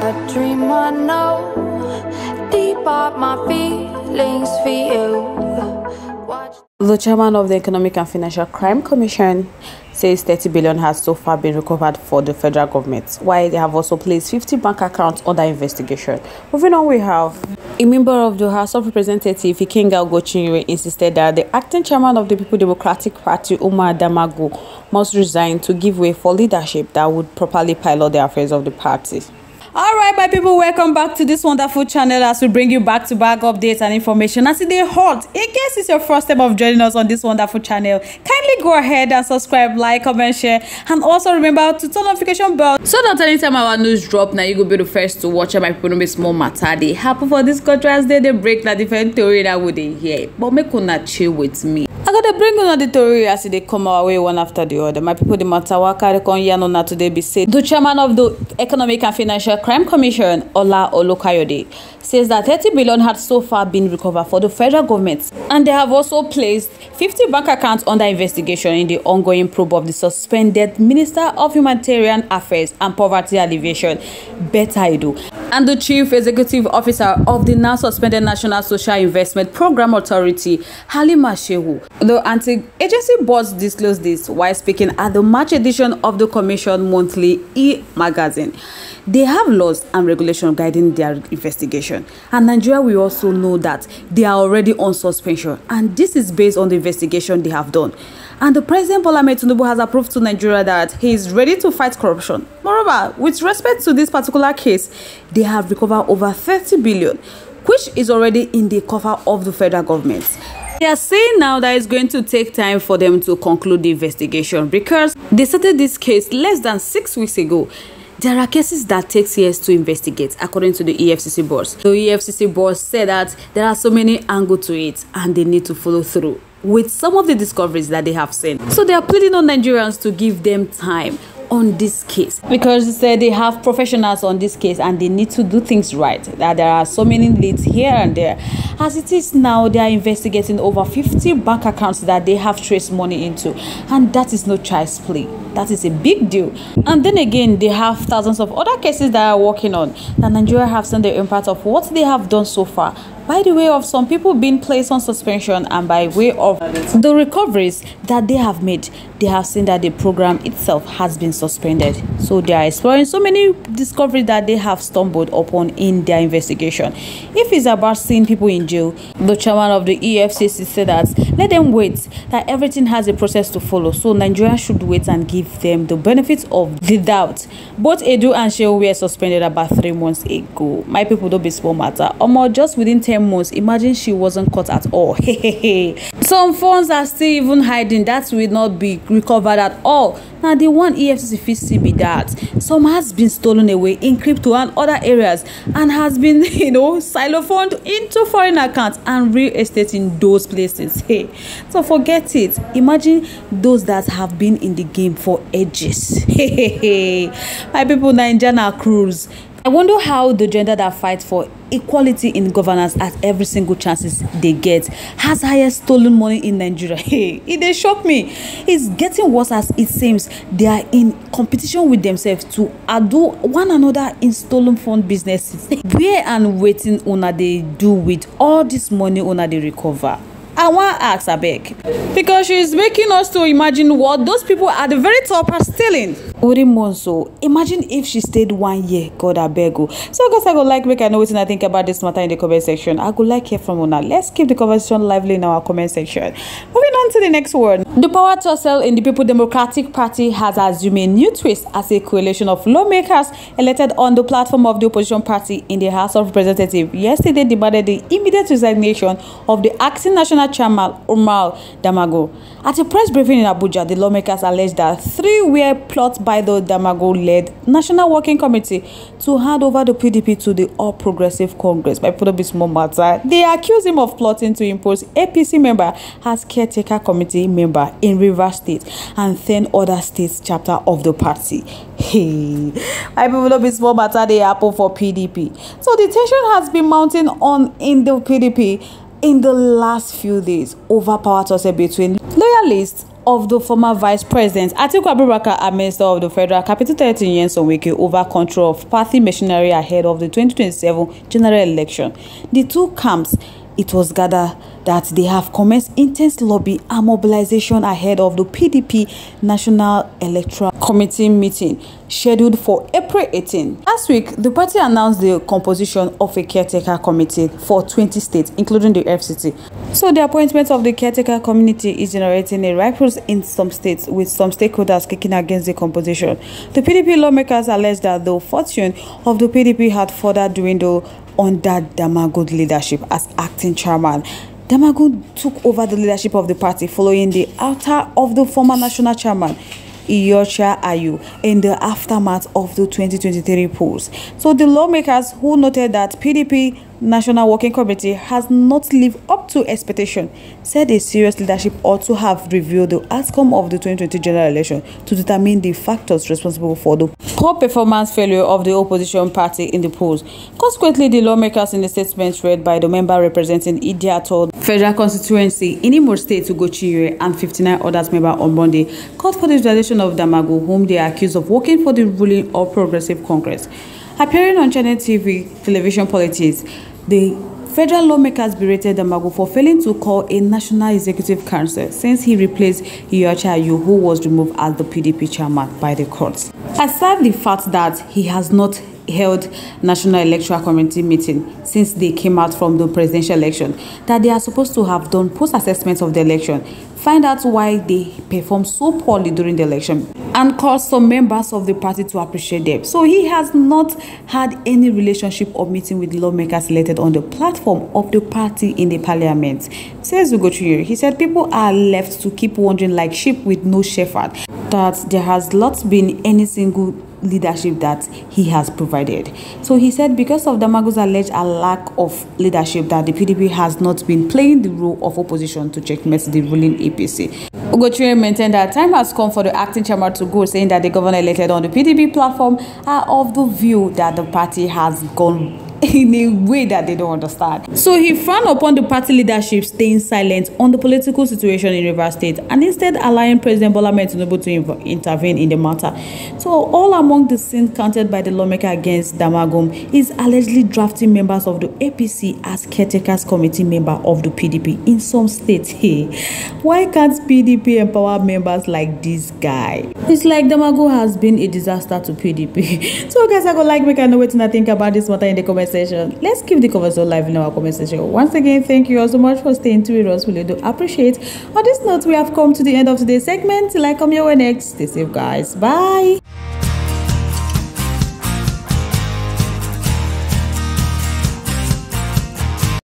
a dream I know, deep up my feelings for you. The chairman of the Economic and Financial Crime Commission says 30 billion has so far been recovered for the federal government, while they have also placed 50 bank accounts under investigation. Moving on, we have a member of the House of Representatives, Ikenga Ogochinwe, insisted that the acting chairman of the People Democratic Party, Umar Damago, must resign to give way for leadership that would properly pilot the affairs of the party. All right, my people, welcome back to this wonderful channel as we bring you back-to-back updates and information as they hot. In case it's your first time of joining us on this wonderful channel, kindly go ahead and subscribe, like, comment, share, and also remember to turn notification bell so that anytime our news drop, now you go be the first to watch. My people, no be small matter. They happen for this country as they break the different theory that would they hear, but make una chill with me. I gotta bring on the theory as they come our way one after the other. My people, the matter waka kon yarn on today be said. The chairman of the Economic and Financial Crime Commission, Ola Olokayode, says that 30 billion had so far been recovered for the federal government, and they have also placed 50 bank accounts under investigation in the ongoing probe of the suspended Minister of Humanitarian Affairs and Poverty Alleviation, Betta Edu, and the Chief Executive Officer of the now suspended National Social Investment Program Authority, Halima Shehu. The anti-agency boards disclosed this while speaking at the March edition of the Commission Monthly e-magazine. They have laws and regulations guiding their investigation, and Nigeria will also know that they are already on suspension, and this is based on the investigation they have done. And the President Bola Ahmed Tinubu has approved to Nigeria that he is ready to fight corruption. Moreover, with respect to this particular case, they have recovered over 30 billion, which is already in the cover of the federal government. They are saying now that it's going to take time for them to conclude the investigation because they started this case less than 6 weeks ago. There are cases that take years to investigate, according to the EFCC boss. The EFCC boss said that there are so many angles to it and they need to follow through with some of the discoveries that they have seen. So they are pleading on Nigerians to give them time on this case because they said they have professionals on this case and they need to do things right. That there are so many leads here and there. As it is now, they are investigating over 50 bank accounts that they have traced money into, and that is no child's play. That is a big deal. And then again, they have thousands of other cases that are working on that Nigeria have seen the impact of what they have done so far, by the way of some people being placed on suspension and by way of the recoveries that they have made. They have seen that the program itself has been suspended. So they are exploring so many discoveries that they have stumbled upon in their investigation. If it's about seeing people in jail, the chairman of the EFCC said that let them wait, that everything has a process to follow. So Nigeria should wait and give them the benefits of the doubt. Both Edu and Shehu were suspended about 3 months ago. My people, don't be small matter. Just within 10 months, imagine she wasn't caught at all. Some funds are still even hiding that will not be recovered at all. Now the one EFCC fees be that some has been stolen away in crypto and other areas and has been silophoned into foreign accounts and real estate in those places. So forget it. Imagine those that have been in the game for ages. My people, Nigerian cruise. I wonder how the gender that fight for equality in governance at every single chances they get has highest stolen money in Nigeria. They shock me. It's getting worse as it seems they are in competition with themselves to outdo one another in stolen fund businesses. Where and waiting una they do with all this money una they recover? I want to ask Abeg, because she's making us to imagine what those people at the very top are stealing. So imagine if she stayed 1 year. God abeg. So guys, I go like make I know what I think about this matter in the comment section. I go like hear from una. Let's keep the conversation lively in our comment section. Moving on to the next one. The power tussle in the People Democratic Party has assumed a new twist as a coalition of lawmakers elected on the platform of the opposition party in the House of Representatives yesterday demanded the immediate resignation of the acting national chairman Umar Damago. At a press briefing in Abuja, the lawmakers alleged that 3 were plots by the Damago-led National Working Committee to hand over the PDP to the All Progressive Congress. By put up a small matter, they accuse him of plotting to impose APC member as caretaker committee member in Rivers State and 10 other states chapter of the party. I will not be small matter they happen for PDP. So the tension has been mounting on in the PDP in the last few days over power tussle between loyalists of the former Vice President Atiku Abubakar and Minister of the Federal Capital Territory Nyesom Wike over control of party machinery ahead of the 2027 general election. The two camps, it was gathered that they have commenced intense lobby and mobilization ahead of the PDP National Electoral Committee meeting scheduled for April 18. Last week, the party announced the composition of a caretaker committee for 20 states, including the EFCC. So the appointment of the caretaker committee is generating a ripples in some states, with some stakeholders kicking against the composition. The PDP lawmakers allege that the fortune of the PDP had further dwindled under Damagu's leadership as acting chairman. Damagu took over the leadership of the party following the ouster of the former national chairman, Iyorchia Ayu, in the aftermath of the 2023 polls. So the lawmakers, who noted that PDP National Working Committee has not lived up to expectation, said a serious leadership ought to have reviewed the outcome of the 2020 general election to determine the factors responsible for the poor performance failure of the opposition party in the polls. Consequently, the lawmakers, in the statement read by the member representing Idiato Federal Constituency in Imo State, Ugochire, and 59 others members on Monday, called for the extradition of Damagu, whom they are accused of working for the ruling All Progressive Congress. Appearing on Channel TV Television Politics, the federal lawmakers berated Damagu for failing to call a National Executive Council since he replaced Iyorchia Ayu, who was removed as the PDP chairman by the courts. Aside the fact that he has not held National Electoral Committee meeting since they came out from the presidential election, that they are supposed to have done post-assessment of the election, find out why they performed so poorly during the election, and cause some members of the party to appreciate them. So he has not had any relationship or meeting with lawmakers elected on the platform of the party in the parliament. Says Ugochire, he said people are left to keep wandering like sheep with no shepherd, that there has not been any single leadership that he has provided. So he said because of Damagu's alleged lack of leadership, that the PDP has not been playing the role of opposition to checkmate the ruling APC. Ugochire maintained that time has come for the acting chairman to go, saying that the governor elected on the PDP platform are of the view that the party has gone in a way that they don't understand. So he frowned upon the party leadership staying silent on the political situation in Rivers State and instead allowing President Bola Tinubu to intervene in the matter. So all among the sins counted by the lawmaker against Damagu is allegedly drafting members of the APC as caretakers committee member of the PDP in some states. Hey, why can't PDP empower members like this guy? It's like Damagu has been a disaster to PDP. So guys, I go like make I know what I think about this matter in the comment section. Let's keep the conversation live in our comment section. Once again, thank you all so much for staying tuned with us. We do appreciate. On this note, we have come to the end of today's segment. Till I come your way next, stay safe guys. Bye.